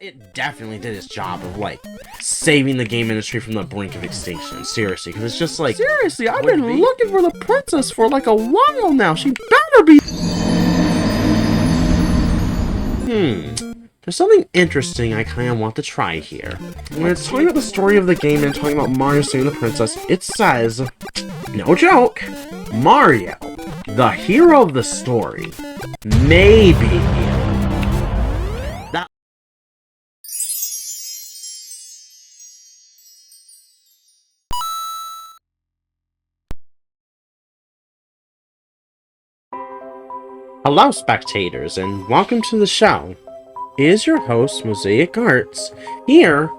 It definitely did its job of, like, saving the game industry from the brink of extinction. Seriously, because it's just like... Seriously, I've been looking for the princess for like a while now. She better be... There's something interesting I kind of want to try here. When it's talking about the story of the game and talking about Mario saving the princess, it says, no joke, Mario, the hero of the story, maybe. Hello, spectators, and welcome to the show. It is your host, Mosaic Arts, here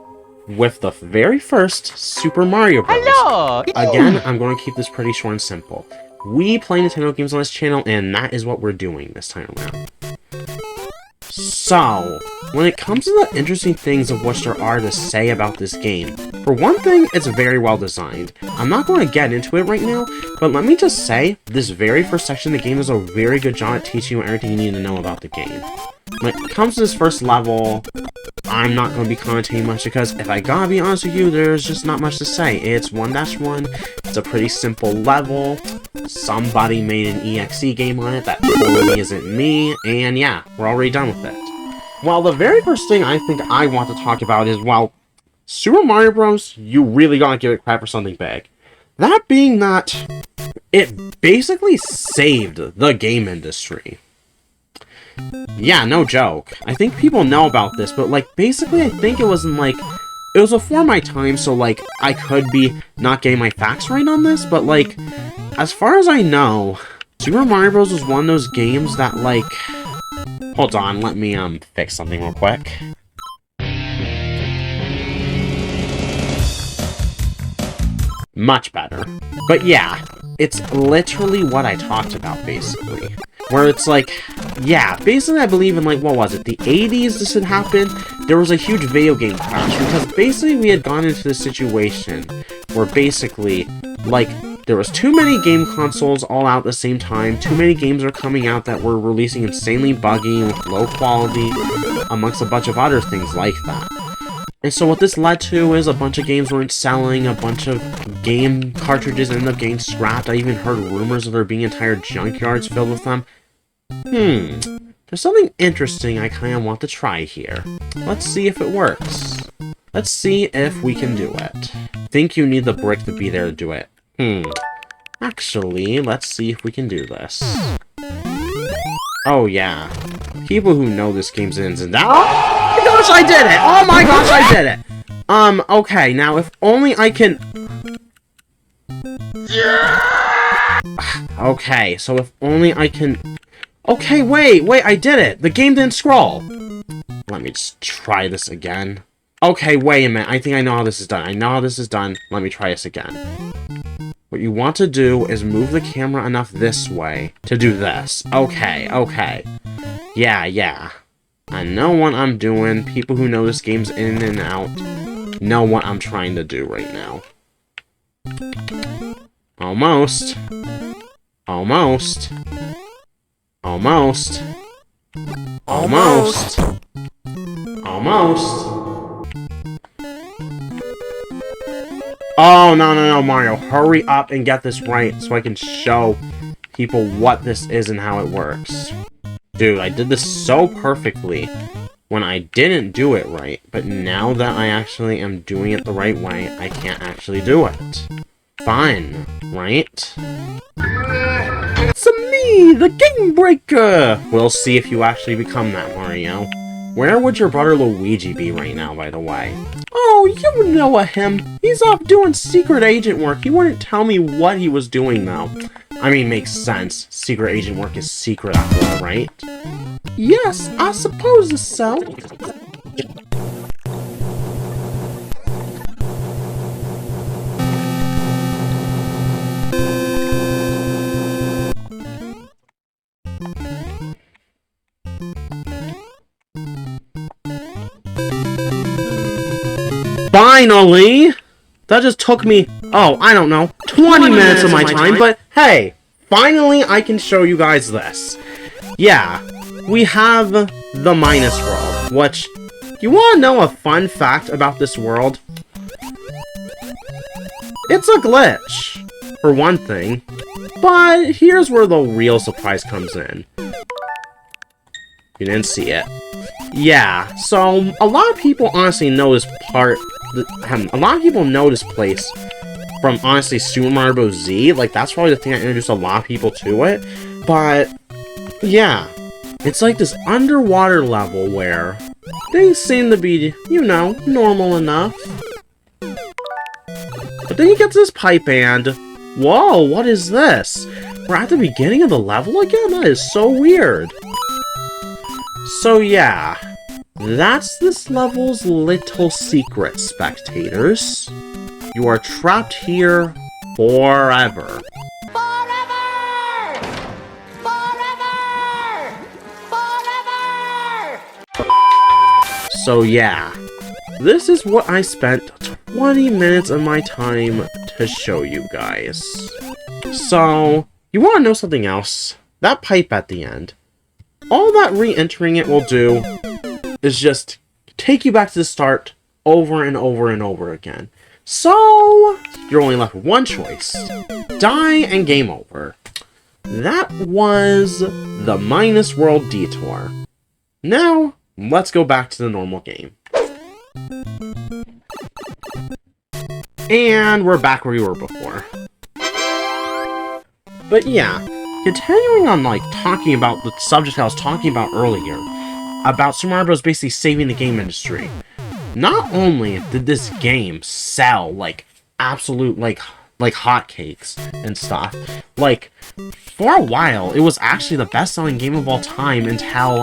with the very first Super Mario Bros. Hello! Again, I'm going to keep this pretty short and simple. We play Nintendo games on this channel, and that is what we're doing this time around. So, when it comes to the interesting things of which there are to say about this game, for one thing, it's very well designed. I'm not going to get into it right now, but let me just say, this very first section of the game does a very good job at teaching you everything you need to know about the game. When it comes to this first level, I'm not going to be commenting much because, if I gotta be honest with you, there's just not much to say. It's 1-1, it's a pretty simple level, somebody made an EXE game on it that totally isn't me, and yeah, we're already done with it. Well, the very first thing I think I want to talk about is, well, Super Mario Bros., you really gotta give it credit for something big. That being that, it basically saved the game industry. Yeah, no joke. I think people know about this, but, like, basically I think it wasn't, like... It was before my time, so, like, I could be not getting my facts right on this, but, like, as far as I know, Super Mario Bros. Was one of those games that, like... Hold on, let me, fix something real quick. Much better. But yeah, it's literally what I talked about, basically. Where it's like, yeah, basically I believe in, like, what was it, the 80s this had happened? There was a huge video game crash, because basically we had gone into this situation where basically, like, there was too many game consoles all out at the same time, too many games were coming out that were releasing insanely buggy with low quality, amongst a bunch of other things like that. And so what this led to is a bunch of games weren't selling, a bunch of game cartridges ended up getting scrapped. I even heard rumors of there being entire junkyards filled with them. There's something interesting I kind of want to try here. Let's see if it works. Let's see if we can do it. Think you need the brick to be there to do it. Actually, let's see if we can do this. Oh yeah. People who know this game's ins and outs. Oh my gosh, I did it! Oh my gosh, I did it! Okay, now if only I can... Okay, so if only I can... Okay, wait, I did it! The game didn't scroll! Let me just try this again. Okay, wait a minute, I think I know how this is done. Let me try this again. What you want to do is move the camera enough this way to do this. Okay. Yeah. I know what I'm doing. People who know this game's in and out know what I'm trying to do right now. Almost. Oh, no, Mario. Hurry up and get this right so I can show people what this is and how it works. Dude, I did this so perfectly when I didn't do it right, but now that I actually am doing it the right way, I can't actually do it. Fine, right? It's me, the Game Breaker! We'll see if you actually become that, Mario. Where would your brother Luigi be right now, by the way? Oh, you know him. He's off doing secret agent work. He wouldn't tell me what he was doing, though. I mean, makes sense. Secret agent work is secret after all, right? Yes, I suppose so. Finally! That just took me, oh, I don't know, 20 minutes of my time, but hey, finally I can show you guys this. Yeah, we have the minus world, which You want to know a fun fact about this world? It's a glitch, for one thing. But here's where the real surprise comes in. You didn't see it. Yeah, so a lot of people honestly know this a lot of people know this place from, honestly, Super Mario Bros. Z. Like, that's probably the thing that introduced a lot of people to it. But, yeah. It's like this underwater level where things seem to be, you know, normal enough. But then you get to this pipe and... Whoa, what is this? We're at the beginning of the level again? That is so weird. So yeah, that's this level's little secret, spectators. You are trapped here forever. Forever! Forever! Forever! So yeah, this is what I spent 20 minutes of my time to show you guys. So, you want to know something else? That pipe at the end. All that re-entering it will do is just take you back to the start over and over and over again. So, you're only left with one choice. Die and game over. That was the Minus World Detour. Now, let's go back to the normal game. And we're back where we were before. But yeah, continuing on, like, talking about the subject I was talking about earlier, about Super Mario Bros. Basically saving the game industry. Not only did this game sell, like, absolute, like hotcakes and stuff, like, for a while, it was actually the best-selling game of all time until,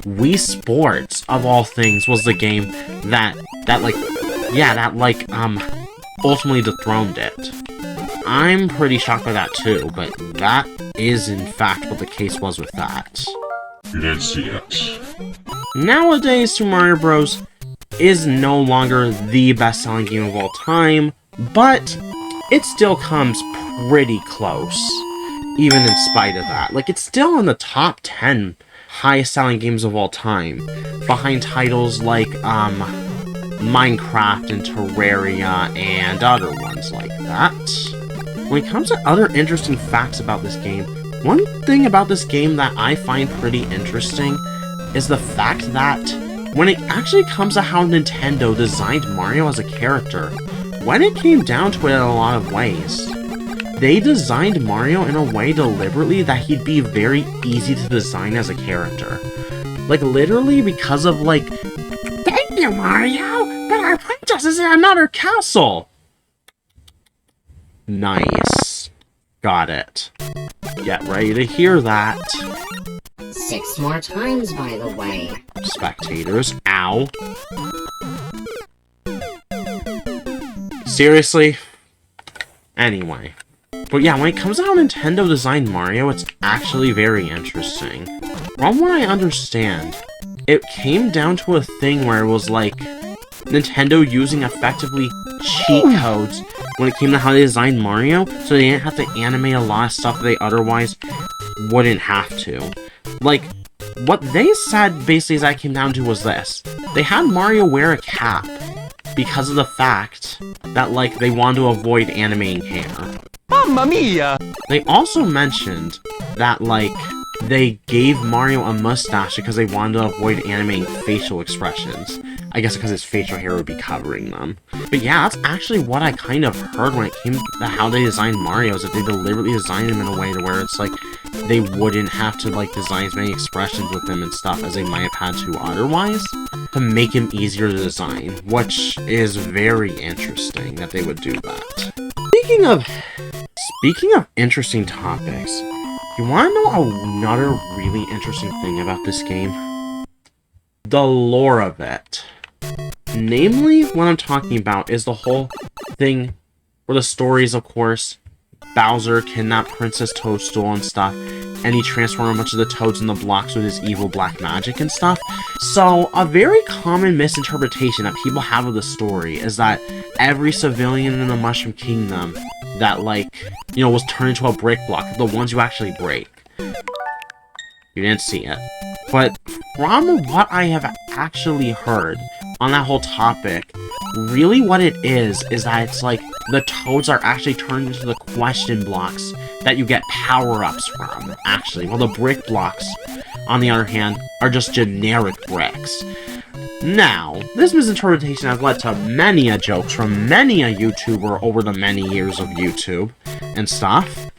Wii Sports, of all things, was the game that ultimately dethroned it. I'm pretty shocked by that too, but that is in fact what the case was with that. You didn't see it. Nowadays, Super Mario Bros. Is no longer the best-selling game of all time, but it still comes pretty close, even in spite of that. Like, it's still in the top 10 highest-selling games of all time, behind titles like, Minecraft and Terraria and other ones like that. When it comes to other interesting facts about this game, one thing about this game that I find pretty interesting is the fact that when it actually comes to how Nintendo designed Mario as a character, when it came down to it in a lot of ways, they designed Mario in a way deliberately that he'd be very easy to design as a character. Like, literally because of, like, "Thank you, Mario, but our princess is in another castle!" Nice. Got it. Get ready to hear that. 6 more times, by the way. Spectators. Ow. Seriously? Anyway. But yeah, when it comes to how Nintendo designed Mario, it's actually very interesting. From what I understand, it came down to a thing where it was like Nintendo using effectively cheat codes when it came to how they designed Mario, so they didn't have to animate a lot of stuff that they otherwise wouldn't have to. Like, what they said basically as I came down to was this. They had Mario wear a cap because of the fact that, like, they wanted to avoid animating hair. Mamma mia! They also mentioned that, like, they gave Mario a mustache because they wanted to avoid animating facial expressions. I guess because his facial hair would be covering them. But yeah, that's actually what I kind of heard when it came to how they designed Mario, is that they deliberately designed him in a way to where it's like, they wouldn't have to, like, design as many expressions with him and stuff as they might have had to otherwise, to make him easier to design, which is very interesting that they would do that. Speaking of interesting topics, you want to know another really interesting thing about this game? The lore of it. Namely, what I'm talking about is the whole thing where the stories, of course, Bowser kidnapped Princess Toadstool and stuff, and he transformed a bunch of the toads in the blocks with his evil black magic and stuff. So, a very common misinterpretation that people have of the story is that every civilian in the Mushroom Kingdom that, like, you know, was turned into a brick block, the ones you actually break. You didn't see it. But from what I have actually heard on that whole topic, really what it is that it's like the toads are actually turned into the question blocks that you get power-ups from, actually. While the brick blocks, on the other hand, are just generic bricks. Now, this misinterpretation has led to many a jokes from many a YouTuber over the many years of YouTube and stuff.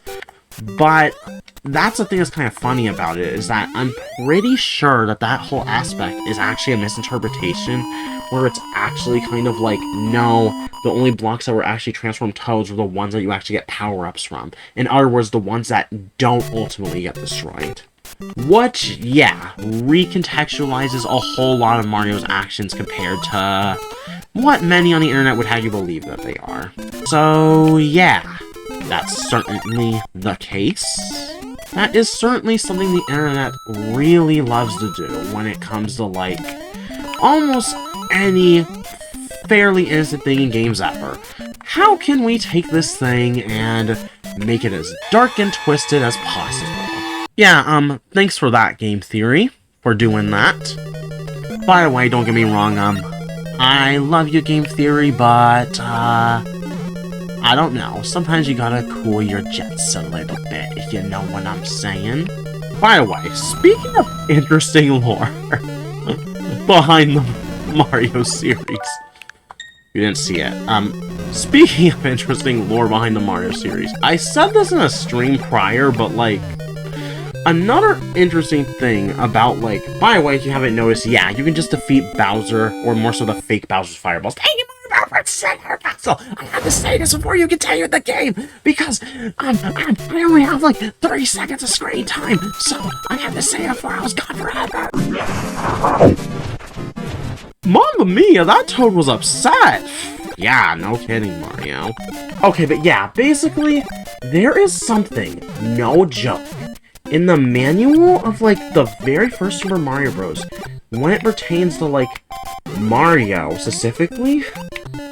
But that's the thing that's kind of funny about it, is that I'm pretty sure that that whole aspect is actually a misinterpretation, where it's actually kind of like, no, the only blocks that were actually transformed toads were the ones that you actually get power-ups from. In other words, the ones that don't ultimately get destroyed. Which, yeah, recontextualizes a whole lot of Mario's actions compared to what many on the internet would have you believe that they are. So, yeah, that's certainly the case. That is certainly something the internet really loves to do when it comes to, like, almost any fairly innocent thing in games ever. How can we take this thing and make it as dark and twisted as possible? Yeah, thanks for that, Game Theory, for doing that. By the way, don't get me wrong, I love you, Game Theory, but, I don't know. Sometimes you gotta cool your jets a little bit, if you know what I'm saying. By the way, speaking of interesting lore behind the Mario series, you didn't see it. Speaking of interesting lore behind the Mario series, I said this in a stream prior, but, like, another interesting thing about, like, by the way, if you haven't noticed, yeah, you can just defeat Bowser, or more so the fake Bowser's fireballs. Thank you, Mario, for saying Russell. I have to say this before you continue the game, because, I only have, like, 30 seconds of screen time, so I have to say it before I was gone forever. Mamma mia, that toad was upset! Yeah, no kidding, Mario. Okay, but yeah, basically, there is something, no joke, in the manual of, like, the very first Super Mario Bros., when it pertains to, like, Mario specifically,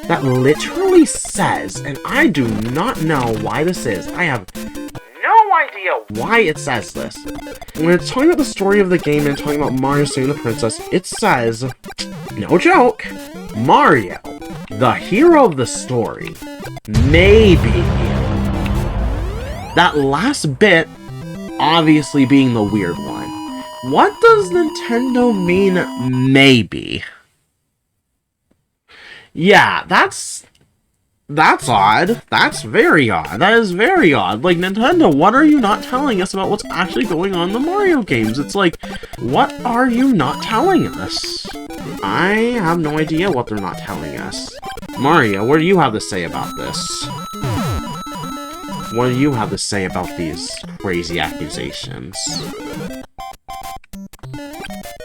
that literally says, and I do not know why this is, I have no idea why it says this. When it's talking about the story of the game and talking about Mario saving the princess, it says, no joke, Mario, the hero of the story, maybe. That last bit obviously being the weird one. What does Nintendo mean, maybe? Yeah, that's odd. That's very odd. That is very odd. Like, Nintendo, what are you not telling us about what's actually going on in the Mario games? It's like, what are you not telling us? I have no idea what they're not telling us. Mario, what do you have to say about this? What do you have to say about these crazy accusations?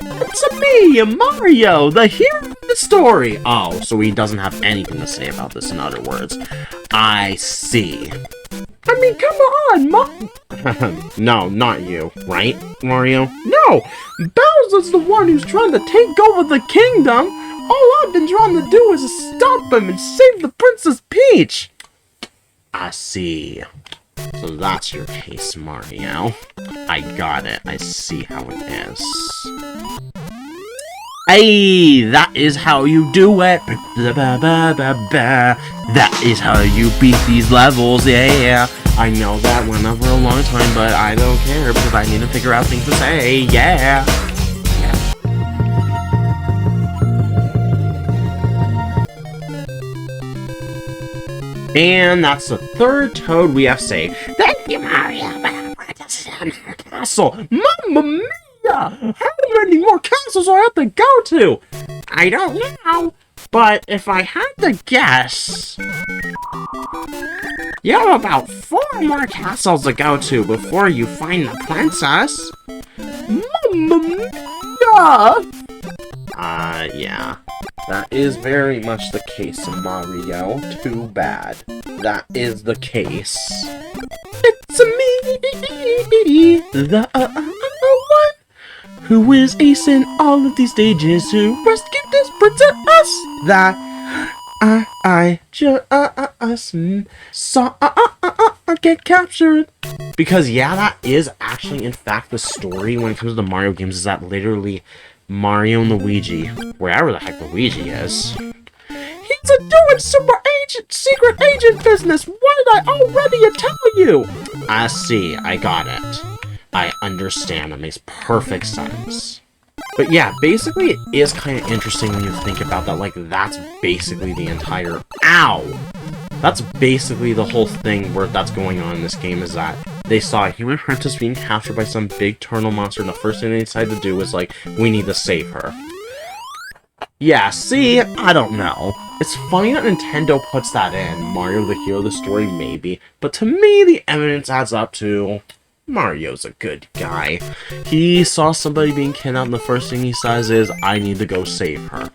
It's me, Mario, the hero of the story! Oh, so he doesn't have anything to say about this, in other words. I see. I mean, come on, No, not you, right, Mario? No! Bowser's the one who's trying to take over the kingdom! All I've been trying to do is stop him and save the Princess Peach! I see. So that's your case, Mario. I got it. I see how it is. Hey, that is how you do it. That is how you beat these levels, yeah. I know that went on for a long time, but I don't care because I need to figure out things to say, yeah. And that's the third toad we have saved. Thank you, Mario, but I want to see castle. Mamma mia! How many more castles do I have to go to? I don't know, but if I had to guess, you have about 4 more castles to go to before you find the princess. Mamma mia! Yeah. That is very much the case, Mario. Too bad. That is the case. It's me, the one who is acing all of these stages to rescue this princess that I just saw get captured. Because, yeah, that is actually, in fact, the story when it comes to the Mario games, is that literally Mario and Luigi, wherever the heck Luigi is. He's a doing secret agent business. What did I already tell you? I see. I got it. I understand. That makes perfect sense. But yeah, basically it is kind of interesting when you think about that. Like, that's basically the entire... Ow! That's basically the whole thing where that's going on in this game, is that they saw a human princess being captured by some big turtle monster, and the first thing they decided to do was like, we need to save her. Yeah, see? I don't know. It's funny that Nintendo puts that in. Mario the hero of the story, maybe. But to me, the evidence adds up to... Mario's a good guy. He saw somebody being kidnapped, and the first thing he says is, I need to go save her.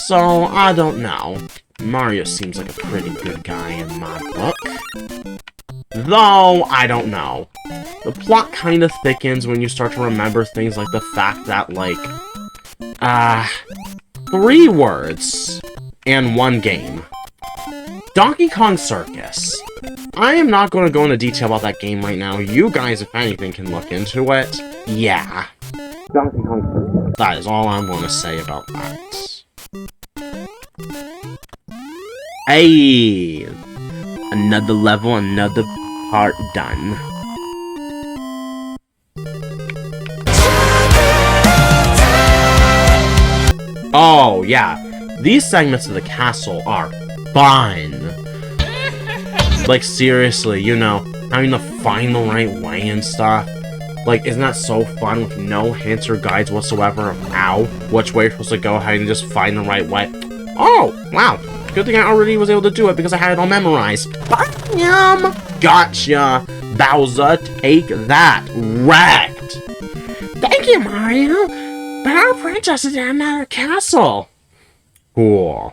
So, I don't know. Mario seems like a pretty good guy in my book. Though, I don't know. The plot kind of thickens when you start to remember things like the fact that, like, 3 words and 1 game. Donkey Kong Circus. I am not going to go into detail about that game right now. You guys, if anything, can look into it. Yeah. Donkey Kong Circus. That is all I'm going to say about that. Hey! Another level, another part done. Oh, yeah. These segments of the castle are fun. Like, seriously, you know, having to find the right way and stuff. Like, isn't that so fun with no hints or guides whatsoever of how, which way you're supposed to go, how you can just find the right way? Oh, wow. Good thing I already was able to do it because I had it all memorized. Bam! Gotcha! Bowser, take that! Wrecked! Thank you, Mario. But our princess is in another castle. Cool.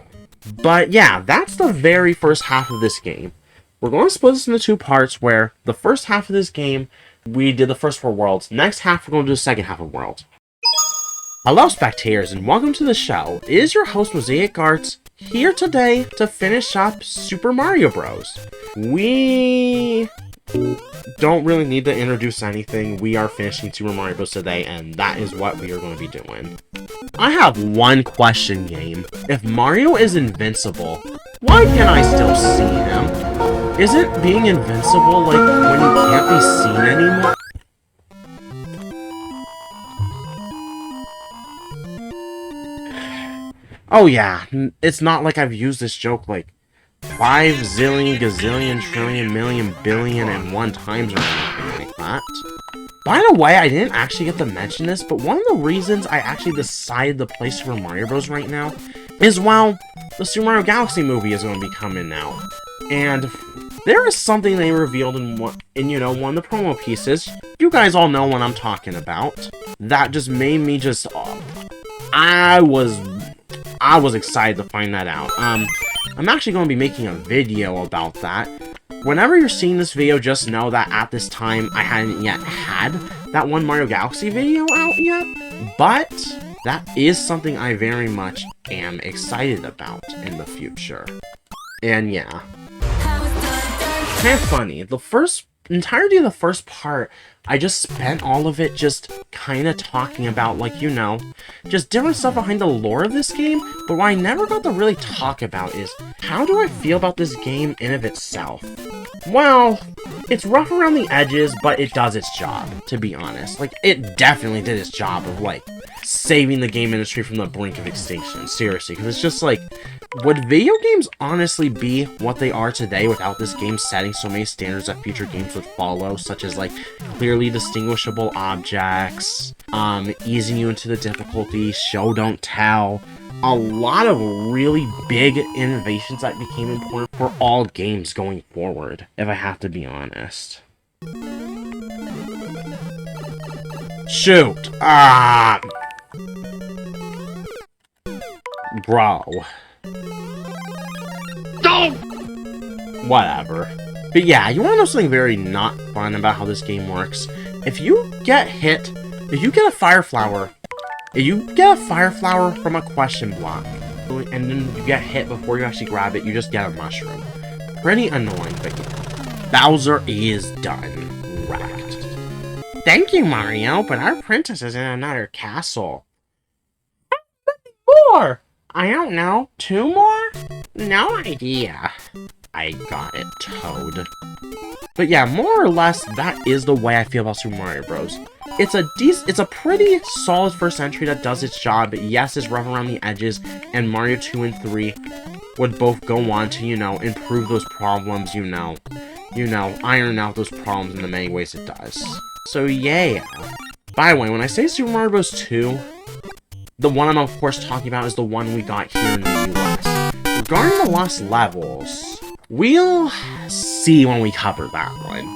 But yeah, that's the very first half of this game. We're going to split this into 2 parts where the first half of this game, we did the first 4 worlds. Next half, we're going to do the second half of world. Hello, spectators, and welcome to the show. It is your host, Mosaic Arts, here today to finish up Super Mario Bros. We don't really need to introduce anything. We are finishing Super Mario Bros. Today, and that is what we are going to be doing. I have one question, game. If Mario is invincible, why can I still see him? Isn't being invincible like when you can't be seen anymore? Oh yeah, it's not like I've used this joke like 5 zillion, gazillion, trillion, million, billion, and 1 times or anything like that. By the way, I didn't actually get to mention this, but one of the reasons I actually decided to play Super Mario Bros. Right now is, well, the Super Mario Galaxy movie is going to be coming out. And there is something they revealed in one of the promo pieces. You guys all know what I'm talking about. That just made me just... I was excited to find that out. I'm actually going to be making a video about that. Whenever you're seeing this video, just know that at this time, I hadn't yet had that one Mario Galaxy video out yet. But that is something I very much am excited about in the future. And yeah. Kind of funny. The entirety of the first part, I just spent all of it just kind of talking about, like, you know, just different stuff behind the lore of this game, but what I never got to really talk about is, how do I feel about this game in of itself? Well, it's rough around the edges, but it does its job, to be honest. Like, it definitely did its job of, like, saving the game industry from the brink of extinction, seriously, because it's just like, would video games honestly be what they are today without this game setting so many standards that future games would follow, such as, like, clearly distinguishable objects, easing you into the difficulty, show don't tell, a lot of really big innovations that became important for all games going forward, if I have to be honest. Shoot! Bro. Don't! Whatever. But yeah, you wanna know something very not fun about how this game works? If you get hit, if you get a fire flower from a question block, and then you get hit before you actually grab it, you just get a mushroom. Pretty annoying, but yeah. Bowser is done. correct. Thank you, Mario, but our princess is in another castle. More! I don't know. 2 more? No idea. I got it, Toad. But yeah, more or less, that is the way I feel about Super Mario Bros. It's a pretty solid first entry that does its job. Yes, it's rough around the edges, and Mario 2 and 3 would both go on to, improve those problems, iron out those problems in the many ways it does. So yeah. By the way, when I say Super Mario Bros. 2, the one I'm of course talking about is the one we got here in the US. Regarding the lost levels, we'll see when we cover that one.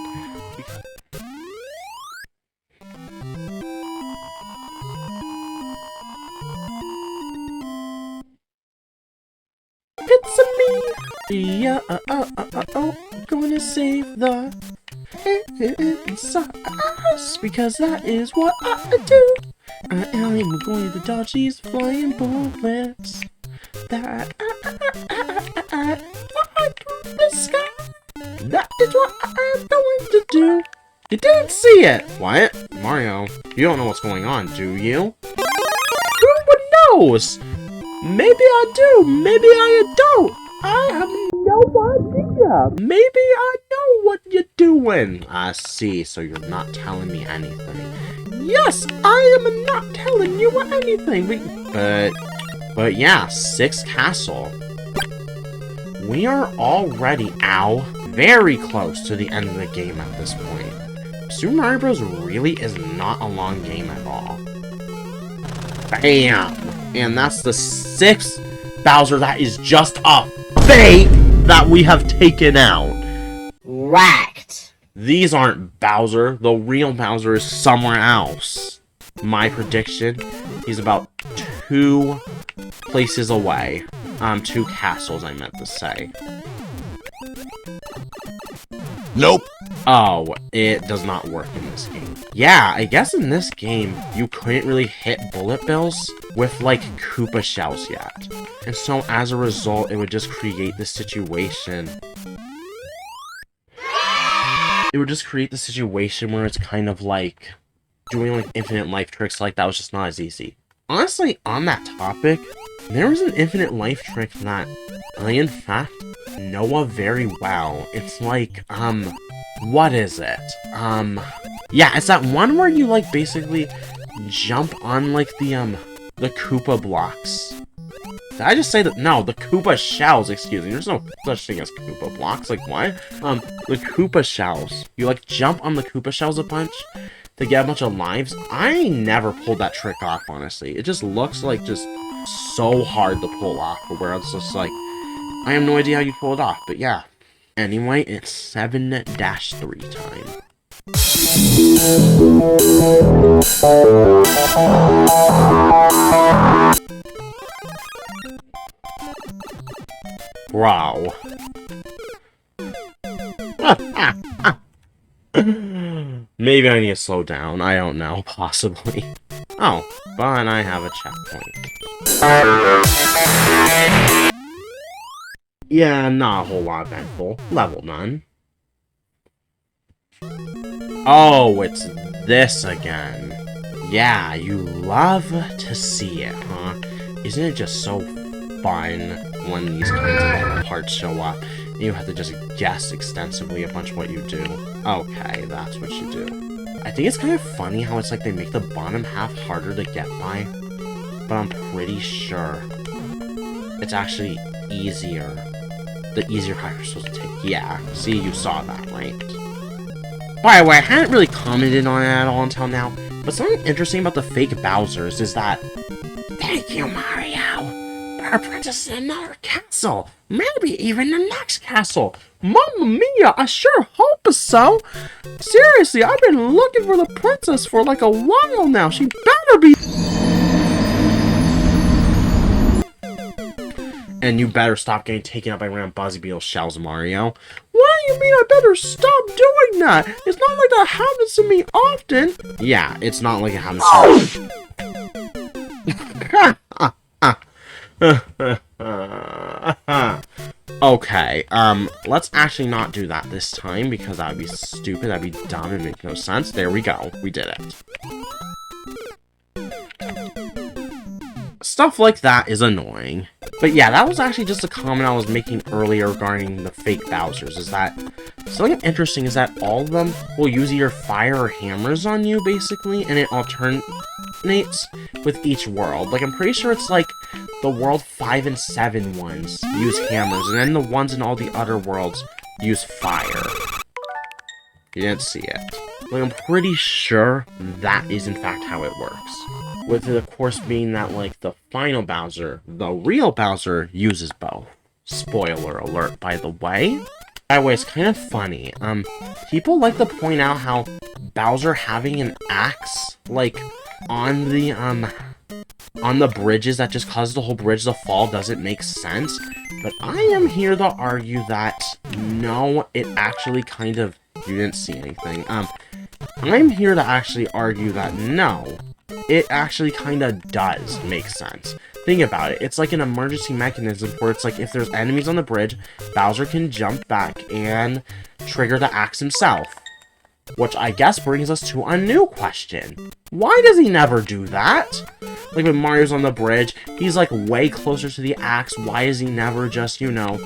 It's a me! Yeah, gonna save the inside because that is what I do. I am going to dodge these flying bullets that I fly through the sky. That is what I am going to do. You didn't see it! What? Mario, you don't know what's going on, do you? Who knows? Maybe I do, maybe I don't. I have no idea. Maybe I know what you're doing. I see, so you're not telling me anything. Yes, I am not telling you anything. But yeah, 6th castle. We are already, very close to the end of the game at this point. Super Mario Bros. Really is not a long game at all. Bam! And that's the 6th Bowser that is just a fake that we have taken out. Wrecked. These aren't Bowser. The real Bowser is somewhere else. My prediction, he's about 2 places away. 2 castles, I meant to say. Nope. Oh, it does not work in this game. Yeah, I guess in this game, you couldn't really hit bullet bills with, like, Koopa shells yet. And so, as a result, it would just create this situation. It would just create the situation where it's kind of like doing, like, infinite life tricks like that was just not as easy. Honestly, on that topic, there was an infinite life trick that I, in fact, know of very well. It's like, what is it? Yeah, it's that one where you, like, basically jump on, like, the Koopa blocks. Did I just say that? No, the Koopa shells, excuse me. There's no such thing as Koopa blocks, like, what? The Koopa shells. You, like, jump on the Koopa shells a bunch to get a bunch of lives. I never pulled that trick off, honestly. It just looks like just so hard to pull off, where it's just like, I have no idea how you pull it off, but yeah. Anyway, it's 7-3 time. Wow. Maybe I need to slow down. I don't know. Possibly. Oh, but I have a checkpoint. Yeah, not a whole lot eventful. Level none. Oh, it's this again. Yeah, you love to see it, huh? Isn't it just so fun when these kinds of parts show up? And you have to just guess extensively a bunch of what you do. Okay, that's what you do. I think it's kind of funny how it's like they make the bottom half harder to get by, but I'm pretty sure it's actually easier. The easier part you're supposed to take. Yeah, see, you saw that, right? By the way, I hadn't really commented on it at all until now, but something interesting about the fake Bowsers is that... Thank you, Mario! But our princess is in another castle! Maybe even the next castle! Mamma mia, I sure hope so! Seriously, I've been looking for the princess for like a while now. She better be... And you better stop getting taken up by random Buzzy Beetle shells, Mario. What do you mean I better stop doing that? It's not like that happens to me often. Yeah, it's not like it happens to me. Okay, let's actually not do that this time, because that would be stupid, that'd be dumb, and make no sense. There we go. We did it. Stuff like that is annoying. But yeah, that was actually just a comment I was making earlier regarding the fake Bowsers, is that something interesting is that all of them will use either fire or hammers on you, basically, and it alternates with each world. Like, I'm pretty sure it's like the world 5 and 7 ones use hammers, and then the ones in all the other worlds use fire. You didn't see it. Like, I'm pretty sure that is in fact how it works. With it, of course, being that, like, the final Bowser, the real Bowser, uses both. Spoiler alert, by the way. By the way, it's kind of funny. People like to point out how Bowser having an axe, like, on the bridges that just causes the whole bridge to fall doesn't make sense. But I am here to argue that, no, it actually kind of... You didn't see anything. I'm here to actually argue that, no, it actually kind of does make sense. Think about it. It's like an emergency mechanism where it's like if there's enemies on the bridge, Bowser can jump back and trigger the axe himself. Which I guess brings us to a new question. Why does he never do that? Like when Mario's on the bridge, he's like way closer to the axe. Why is he never just, you know,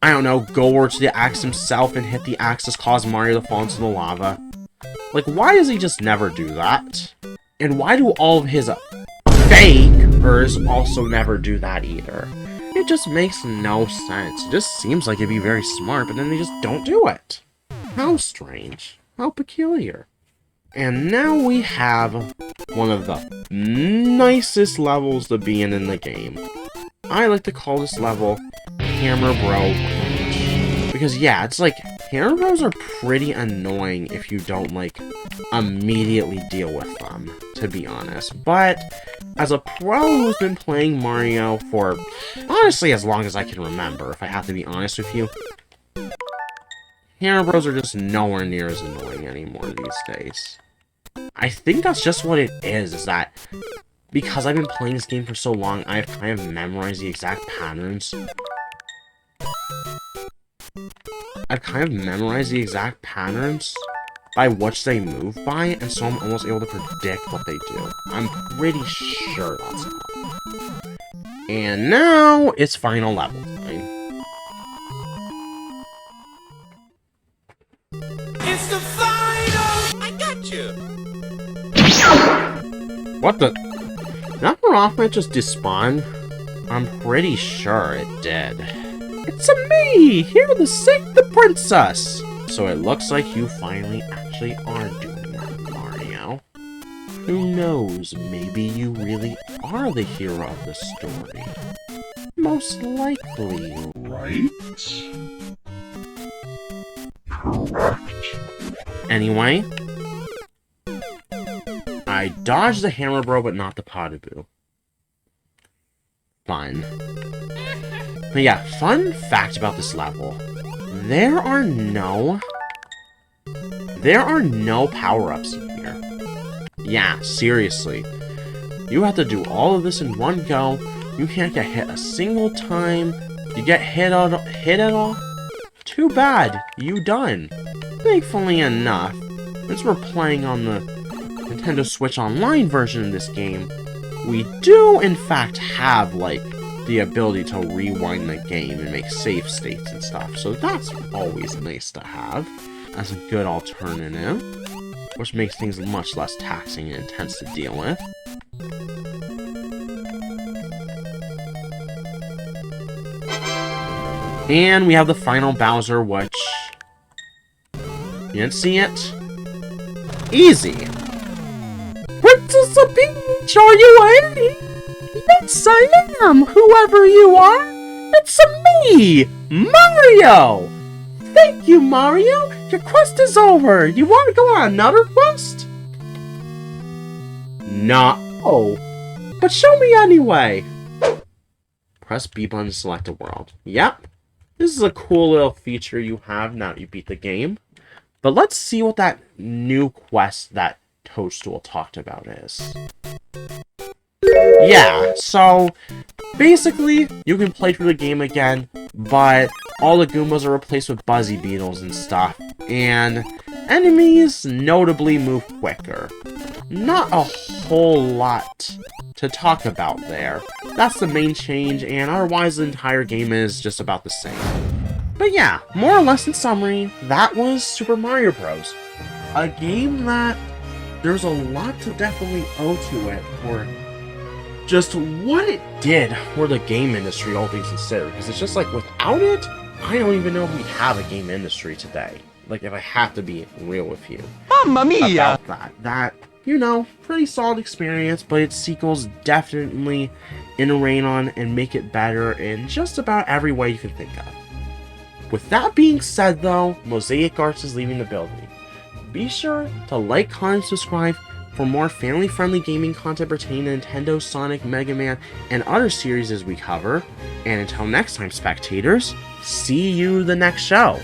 I don't know, go over to the axe himself and hit the axe to cause Mario to fall into the lava? Like, why does he just never do that? And why do all of his fakers also never do that either? It just makes no sense. It just seems like it'd be very smart, but then they just don't do it. How strange. How peculiar. And now we have one of the nicest levels to be in the game. I like to call this level Hammer Bro Punch. Because yeah, it's like, Hammer Bros are pretty annoying if you don't, like, immediately deal with them, to be honest. But, as a pro who's been playing Mario for, honestly, as long as I can remember, if I have to be honest with you, Hammer Bros are just nowhere near as annoying anymore these days. I think that's just what it is that because I've been playing this game for so long, I've kind of memorized the exact patterns. By which they move by, and so I'm almost able to predict what they do. I'm pretty sure that's how. And now, it's final level time. It's the final! I got you! What the? Did that Rothman just despawn? I'm pretty sure it did. It's a me! Here to save the princess! So it looks like you finally actually are doing that, Mario. Who knows, maybe you really are the hero of the story. Most likely, Right? Correct. Anyway, I dodged the Hammer Bro, but not the Pottaboo. Fun. But yeah, fun fact about this level. There are no power-ups in here. Yeah, seriously. You have to do all of this in one go. You can't get hit a single time. You get hit at all? Too bad. You done. Thankfully enough, since we're playing on the Nintendo Switch Online version of this game, we do in fact have, like, the ability to rewind the game and make save states and stuff, so that's always nice to have as a good alternative, which makes things much less taxing and intense to deal with. And we have the final Bowser, which... You didn't see it? Easy! Princess Peach, are you ready? Yes, I am, whoever you are! It's me, Mario! Thank you, Mario! Your quest is over! You want to go on another quest? No. But show me anyway! Press B button to select a world. Yep. This is a cool little feature you have now that you beat the game. But let's see what that new quest that Toadstool talked about is. Yeah, so basically, you can play through the game again but all the Goombas are replaced with Buzzy Beetles and stuff, and enemies notably move quicker. Not a whole lot to talk about there. That's the main change, and otherwise the entire game is just about the same. But yeah, more or less in summary, that was Super Mario Bros. A game that there's a lot to definitely owe to it for just what it did for the game industry, all things considered. Because it's just like, without it, I don't even know if we have a game industry today. Like, if I have to be real with you. Mamma mia! About that, you know, pretty solid experience, but its sequels definitely iterate on and make it better in just about every way you can think of. With that being said though, Mosaic Arts is leaving the building. Be sure to like, comment, subscribe for more family-friendly gaming content pertaining to Nintendo, Sonic, Mega Man, and other series we cover. And until next time, spectators, see you the next show.